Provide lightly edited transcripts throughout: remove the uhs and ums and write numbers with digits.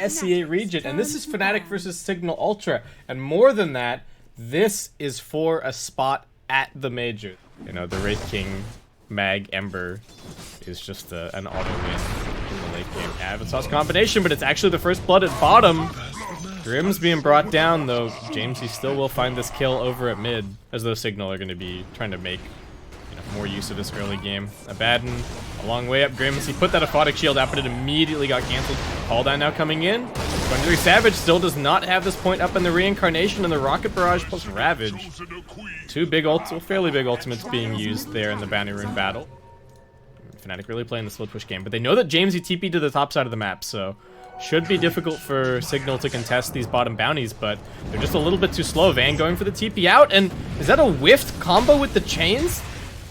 SEA region, and this is FNATIC versus Signal Ultra, and more than that, this is for a spot at the major. You know, the Wraith King Mag Ember is just an auto win in the late game Avatos combination, but it's actually the first blood at bottom. Grim's being brought down, though. Jamesy still will find this kill over at mid, as though Signal are going to be trying to make more use of this early game. Abaddon, a long way up Grims. He put that aphotic shield out, but it immediately got cancelled. Call down now coming in. 23 Savage still does not have this point up in the reincarnation, and the Rocket Barrage plus Ravage. Two big fairly big ultimates being used there in the Bounty Rune battle. FNATIC really playing the slow push game, but they know that Jamesy TP'd to the top side of the map, so should be difficult for Signal to contest these bottom bounties, but they're just a little bit too slow. Van going for the TP out, and is that a whiffed combo with the chains?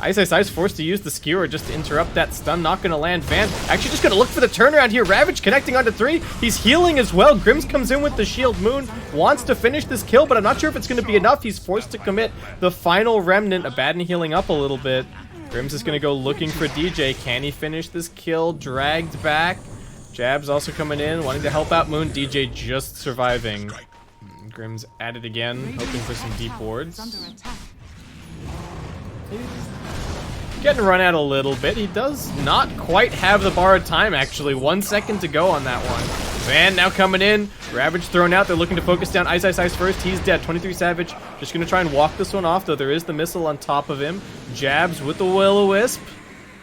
Ice forced to use the skewer just to interrupt that stun. Not gonna land. Van actually just gonna look for the turnaround here. Ravage connecting onto 3. He's healing as well. Grims comes in with the shield. Moon wants to finish this kill, but I'm not sure if it's gonna be enough. He's forced to commit the final remnant. Abaddon healing up a little bit. Grims is gonna go looking for DJ. Can he finish this kill? Dragged back. Jabs also coming in, wanting to help out Moon. DJ just surviving. Grims at it again, hoping for some deep wards. Getting run out a little bit. He does not quite have the borrowed time, actually. 1 second to go on that one. Van now coming in. Ravage thrown out. They're looking to focus down Ice first. He's dead. 23 Savage just going to try and walk this one off, though there is the missile on top of him. Jabs with the Will-O-Wisp.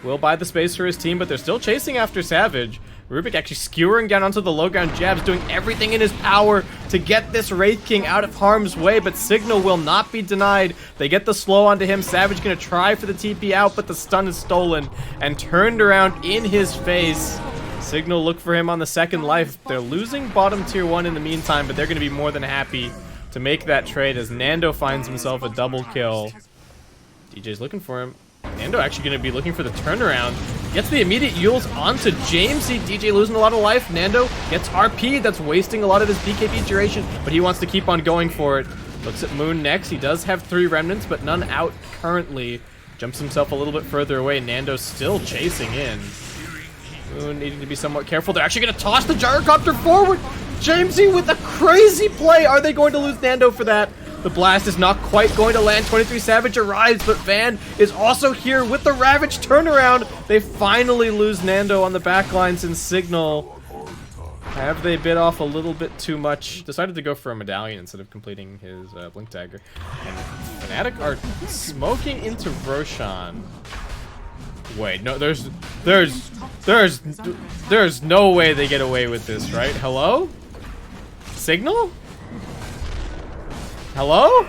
Will buy the space for his team, but they're still chasing after Savage. Rubik actually skewering down onto the low ground. Jabs doing everything in his power to get this Wraith King out of harm's way, but Signal will not be denied. They get the slow onto him. Savage gonna try for the TP out, but the stun is stolen and turned around in his face. Signal look for him on the second life. They're losing bottom tier 1 in the meantime, but they're gonna be more than happy to make that trade as Nando finds himself a double kill. DJ's looking for him. Nando actually going to be looking for the turnaround. Gets the immediate Yules onto Jamesy. DJ losing a lot of life. Nando gets RP. That's wasting a lot of his BKB duration, but he wants to keep on going for it. Looks at Moon next. He does have 3 remnants, but none out currently. Jumps himself a little bit further away. Nando still chasing in. Moon needing to be somewhat careful. They're actually going to toss the gyrocopter forward. Jamesy with a crazy play. Are they going to lose Nando for that? The blast is not quite going to land. 23 Savage arrives, but Van is also here with the Ravage turnaround. They finally lose Nando on the backlines in Signal. Have they bit off a little bit too much? Decided to go for a medallion instead of completing his Blink Dagger. And FNATIC are smoking into Roshan. Wait, no, there's no way they get away with this, right? Hello? Signal? Hello?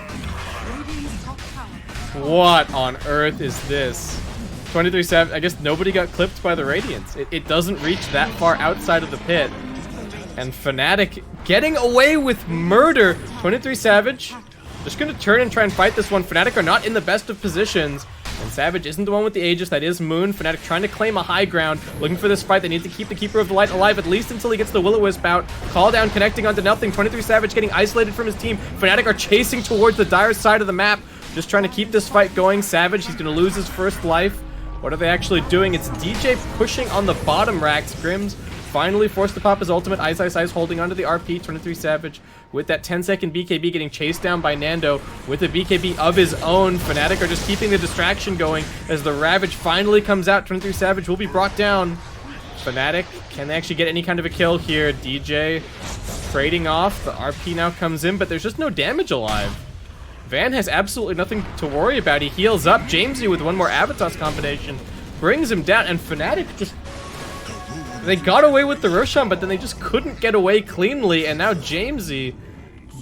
What on earth is this? 23 Savage, I guess nobody got clipped by the Radiance. It doesn't reach that far outside of the pit. And FNATIC getting away with murder. 23 Savage just gonna turn and try and fight this one. FNATIC are not in the best of positions. And Savage isn't the one with the Aegis, that is Moon. FNATIC trying to claim a high ground, looking for this fight. They need to keep the Keeper of the Light alive, at least until he gets the Will-O-Wisp out. Call down connecting onto nothing. 23 Savage getting isolated from his team. FNATIC are chasing towards the dire side of the map, just trying to keep this fight going. Savage, he's going to lose his first life. What are they actually doing? It's DJ pushing on the bottom racks. Grims finally forced to pop his ultimate. Ice holding onto the RP. 23 Savage with that 10-second BKB getting chased down by Nando with a BKB of his own. FNATIC are just keeping the distraction going as the Ravage finally comes out. 23 Savage will be brought down. FNATIC, can they actually get any kind of a kill here? DJ trading off. The RP now comes in, but there's just no damage alive. Van has absolutely nothing to worry about. He heals up. Jamesy with one more Avatos combination brings him down, and FNATIC just... They got away with the Roshan, but then they just couldn't get away cleanly, and now Jamesy,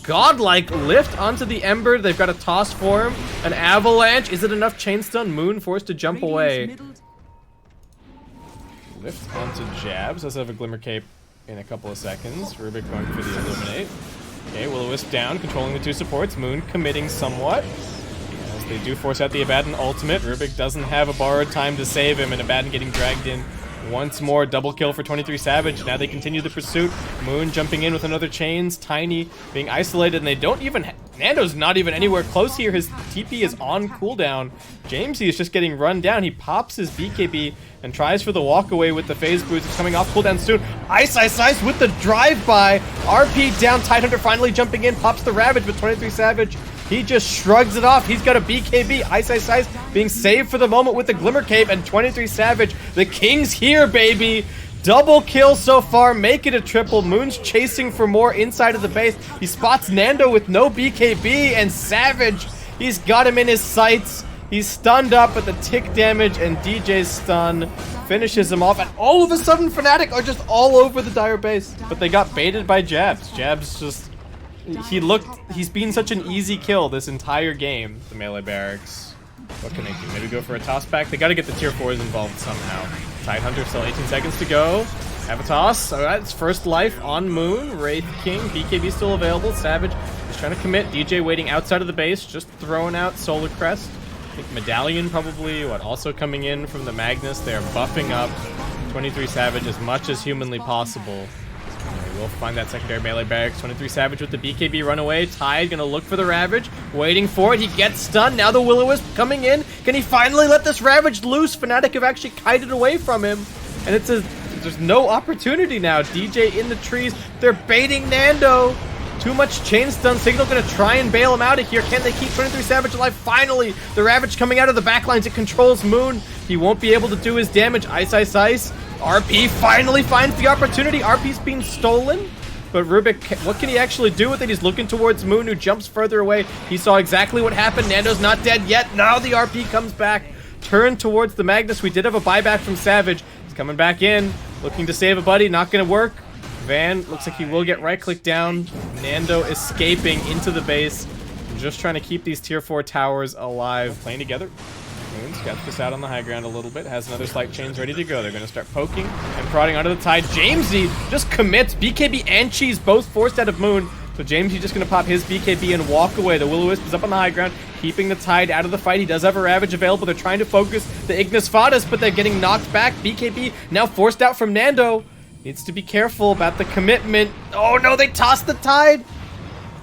godlike lift onto the Ember. They've got a toss for him. An avalanche. Is it enough? Chain stun. Moon forced to jump away. Lift onto Jabs. Let's have a Glimmer Cape in a couple of seconds. Rubik going for the Illuminate. Okay, Will-O-Wisp down, controlling the 2 supports. Moon committing somewhat. As they do force out the Abaddon ultimate. Rubik doesn't have a borrowed time to save him, and Abaddon getting dragged in Once more, double kill for 23 Savage. Now they continue the pursuit. Moon jumping in with another chains. Tiny being isolated, and they don't even... Nando's not even anywhere close here. His TP is on cooldown. Jamesy is just getting run down. He pops his BKB and tries for the walk away with the phase boost. It's coming off cooldown soon. Ice with the drive-by. RP down. Tidehunter finally jumping in. Pops the Ravage, but 23 Savage, he just shrugs it off. He's got a BKB. Ice being saved for the moment with the Glimmer Cape, and 23 Savage. The King's here, baby. Double kill so far. Make it a triple. Moon's chasing for more inside of the base. He spots Nando with no BKB, and Savage, he's got him in his sights. He's stunned up at the tick damage, and DJ's stun finishes him off. And all of a sudden, FNATIC are just all over the Dire base. But they got baited by Jabs. Jabs just... He's been such an easy kill this entire game. The melee barracks. What can they do? Maybe go for a toss back? They gotta get the tier 4s involved somehow. Tidehunter still 18 seconds to go. Have a toss. Alright, it's first life on Moon. Wraith King. BKB still available. Savage is trying to commit. DJ waiting outside of the base. Just throwing out Solar Crest. I think Medallion probably, also coming in from the Magnus. They're buffing up 23 Savage as much as humanly possible. They will find that secondary melee barracks. 23 Savage with the BKB runaway. Tide gonna look for the Ravage. Waiting for it. He gets stunned. Now the Will-O-Wisp coming in. Can he finally let this Ravage loose? FNATIC have actually kited away from him. And there's no opportunity now. DJ in the trees. They're baiting Nando. Too much chain stun. Signal gonna try and bail him out of here. Can they keep 23 Savage alive? Finally, the Ravage coming out of the backlines. It controls Moon. He won't be able to do his damage. Ice. RP finally finds the opportunity. RP's being stolen. But Rubik, what can he actually do with it? He's looking towards Moon, who jumps further away. He saw exactly what happened. Nando's not dead yet. Now the RP comes back. Turn towards the Magnus. We did have a buyback from Savage. He's coming back in. Looking to save a buddy. Not going to work. Van looks like he will get right-click down. Nando escaping into the base. Just trying to keep these tier 4 towers alive. Playing together. Moon's got this out on the high ground a little bit. Has another slight chains ready to go. They're going to start poking and prodding onto the Tide. Jamesy just commits. BKB and Cheese both forced out of Moon. So Jamesy just going to pop his BKB and walk away. The Will-O-Wisp is up on the high ground, keeping the Tide out of the fight. He does have a Ravage available. They're trying to focus the Ignis Fatuus, but they're getting knocked back. BKB now forced out from Nando. Needs to be careful about the commitment. Oh no, they tossed the Tide.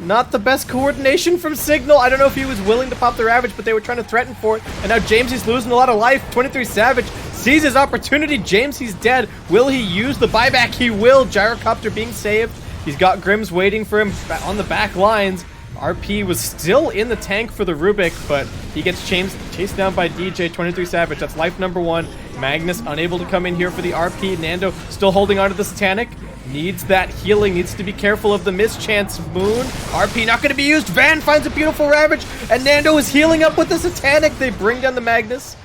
Not the best coordination from Signal. I don't know if he was willing to pop the Ravage, but they were trying to threaten for it. And now Jamesy's losing a lot of life. 23 Savage sees his opportunity. Jamesy's dead. Will he use the buyback? He will. Gyrocopter being saved. He's got Grims waiting for him on the back lines. RP was still in the tank for the Rubik, but he gets chased down by DJ. 23 Savage. That's life number 1. Magnus unable to come in here for the RP. Nando still holding on to the Satanic. Needs that healing. Needs to be careful of the mischance. Moon. RP not going to be used. Van finds a beautiful Ravage, and Nando is healing up with the Satanic. They bring down the Magnus.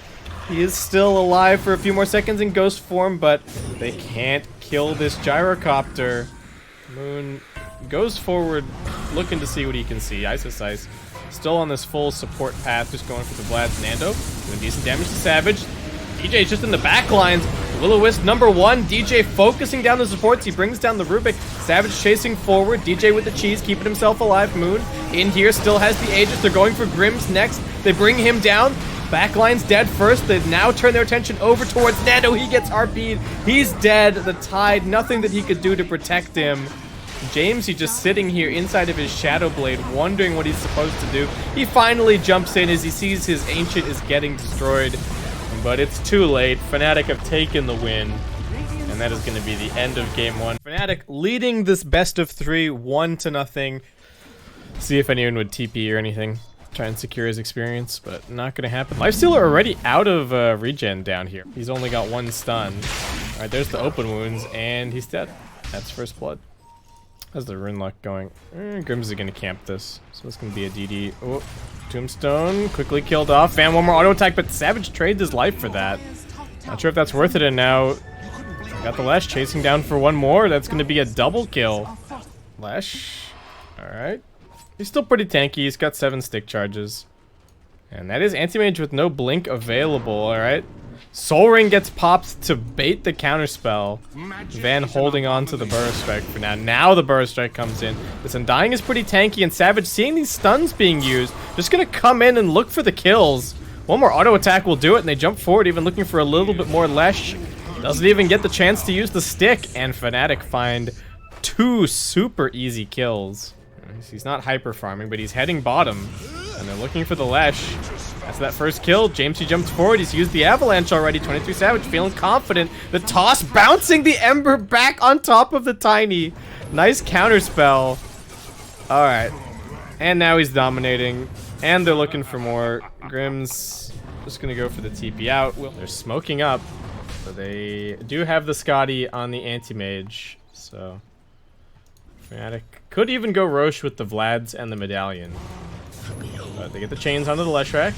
He is still alive for a few more seconds in ghost form, but they can't kill this Gyrocopter. Moon goes forward, looking to see what he can see. Ice. Still on this full support path, just going for the Vlad's. Nando doing decent damage to Savage. DJ's just in the back lines. Will-O-Wisp number 1. DJ focusing down the supports. He brings down the Rubik. Savage chasing forward. DJ with the cheese, keeping himself alive. Moon in here, still has the Aegis. They're going for Grims next. They bring him down. Backline's dead first. They now turn their attention over towards Nando. He gets RP'd. He's dead. The Tide, nothing that he could do to protect him. Jamesy just sitting here inside of his Shadow Blade, wondering what he's supposed to do. He finally jumps in as he sees his Ancient is getting destroyed. But it's too late. FNATIC have taken the win. And that is going to be the end of game 1. FNATIC leading this best of 3, 1-0. See if anyone would TP or anything. Try and secure his experience, but not going to happen. Lifestealer already out of regen down here. He's only got 1 stun. Alright, there's the open wounds, and he's dead. That's first blood. How's the rune luck going? Grims is going to camp this. So it's going to be a DD. Oh, Tombstone quickly killed off. Fan one more auto attack, but Savage trades his life for that. Not sure if that's worth it, and now got the Lash chasing down for 1 more. That's going to be a double kill. Lash. Alright. He's still pretty tanky. He's got 7 stick charges. And that is Anti-Mage with no blink available, alright? Soul Ring gets popped to bait the counterspell. Van holding on to the Burst Strike for now. Now the Burst Strike comes in. This Undying is pretty tanky, and Savage, seeing these stuns being used, just gonna come in and look for the kills. 1 more auto attack will do it, and they jump forward, even looking for a little bit more Lash. Doesn't even get the chance to use the stick, and FNATIC find 2 super easy kills. He's not hyper farming, but he's heading bottom, and they're looking for the Lesh. That's that first kill. Jamesy jumps forward. He's used the avalanche already. 23 Savage feeling confident. The toss bouncing the Ember back on top of the Tiny. Nice counter spell. All right, and now he's dominating, and they're looking for more. Grim's just gonna go for the TP out. They're smoking up, but they do have the Scotty on the anti-mage, so FNATIC could even go Roche with the Vlads and the Medallion. But they get the chains onto the Leshrac.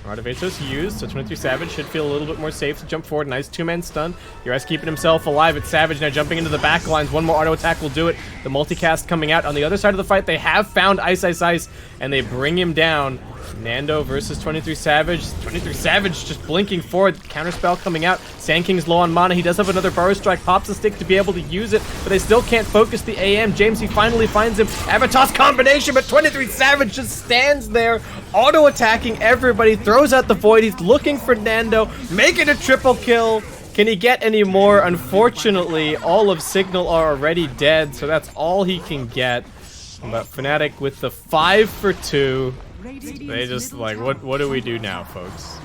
Rod of Atos used, so 23 Savage should feel a little bit more safe to jump forward. Nice 2-man stun. Ures keeping himself alive. It's Savage now jumping into the back lines. One more auto attack will do it. The multicast coming out. On the other side of the fight, they have found Ice Ice Ice, and they bring him down. Nando versus 23 Savage. 23 Savage just blinking forward. Counterspell coming out. Sand King's low on mana. He does have another Burrow Strike. Pops the stick to be able to use it, but they still can't focus the AM. Jamesy finally finds him. Avatos combination, but 23 Savage just stands there, auto-attacking everybody. Throws out the Void. He's looking for Nando. Making a triple kill. Can he get any more? Unfortunately, all of Signal are already dead, so that's all he can get. But FNATIC with the 5 for 2. They just like, what do we do now, folks?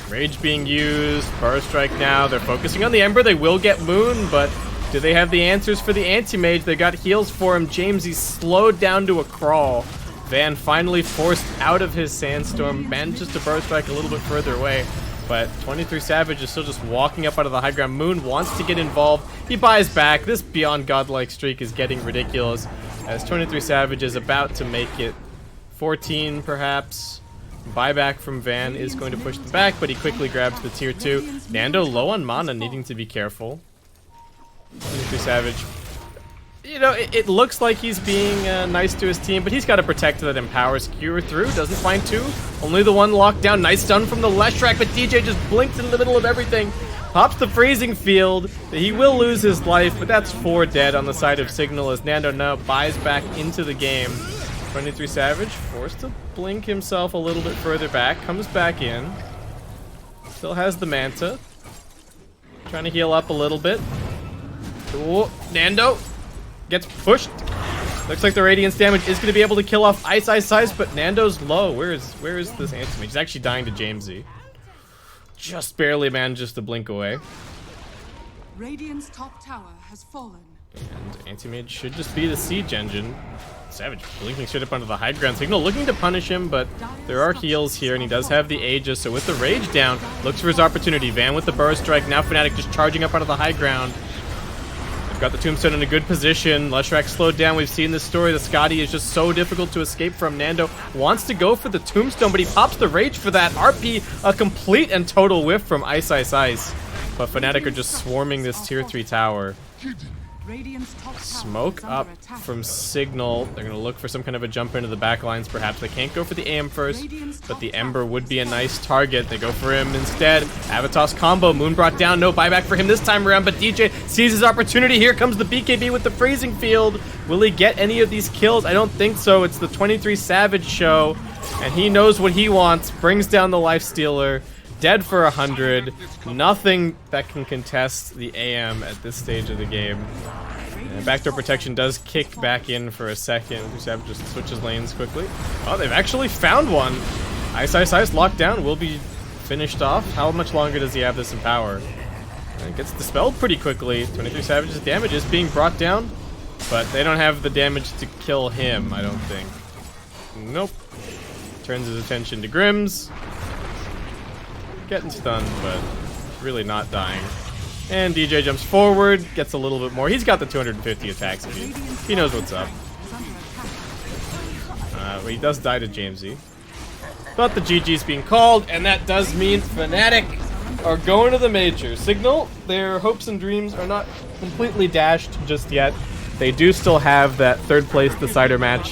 Rage being used, Burrow Strike now. They're focusing on the Ember. They will get Moon, but do they have the answers for the anti-mage? They got heals for him. Jamesy slowed down to a crawl. Van finally forced out of his Sandstorm, manages to Burrow Strike a little bit further away. But 23 Savage is still just walking up out of the high ground. Moon wants to get involved. He buys back. This beyond godlike streak is getting ridiculous, as 23 Savage is about to make it 14 perhaps. Buyback from Van is going to push them back, but he quickly grabs the tier 2. Nando low on mana, needing to be careful. 23 Savage, you know, it looks like he's being nice to his team, but he's got to protect that empowers Cure through. Doesn't find 2. Only the 1 locked down. Nice stun from the Leshrac, but DJ just blinks in the middle of everything. Pops the freezing field. He will lose his life, but that's 4 dead on the side of Signal, as Nando now buys back into the game. 23 Savage forced to blink himself a little bit further back. Comes back in. Still has the Manta. Trying to heal up a little bit. Ooh, Nando gets pushed. Looks like the Radiance damage is going to be able to kill off Ice Ice Ice, but Nando's low. Where is this anti-mage? He's actually dying to Jamesy. Just barely manages to blink away. Radiant's top tower has fallen. And anti-mage should just be the siege engine. Savage blinking straight up onto the high ground. Signal looking to punish him, but there are heals here, and he does have the Aegis, so with the Rage down, looks for his opportunity. Van with the Burrow Strike. Now FNATIC just charging up onto the high ground. Got the Tombstone in a good position. Leshrac slowed down. We've seen this story. The Scotty is just so difficult to escape from. Nando wants to go for the Tombstone, but he pops the Rage for that. RP, a complete and total whiff from Ice Ice Ice. But FNATIC are just swarming this tier 3 tower. Smoke up from Signal. They're going to look for some kind of a jump into the back lines, perhaps. They can't go for the AM first, but the Ember would be a nice target. They go for him instead. Avatos combo. Moon brought down. No buyback for him this time around, but DJ sees his opportunity. Here comes the BKB with the freezing field. Will he get any of these kills? I don't think so. It's the 23 Savage show, and he knows what he wants. Brings down the Lifestealer. Dead for 100. Nothing that can contest the AM at this stage of the game. And backdoor protection does kick back in for a second. Savage just switches lanes quickly. Oh, they've actually found one. Ice Ice Ice locked down. Will be finished off. How much longer does he have this in power? And it gets dispelled pretty quickly. 23 Savage's damage is being brought down, but they don't have the damage to kill him, I don't think. Nope. Turns his attention to Grims. Getting stunned, but really not dying. And DJ jumps forward, gets a little bit more. He's got the 250 attack speed. He knows what's up. He does die to Jamesy. But the GG's being called, and that does mean FNATIC are going to the major. Signal, their hopes and dreams are not completely dashed just yet. They do still have that third place decider match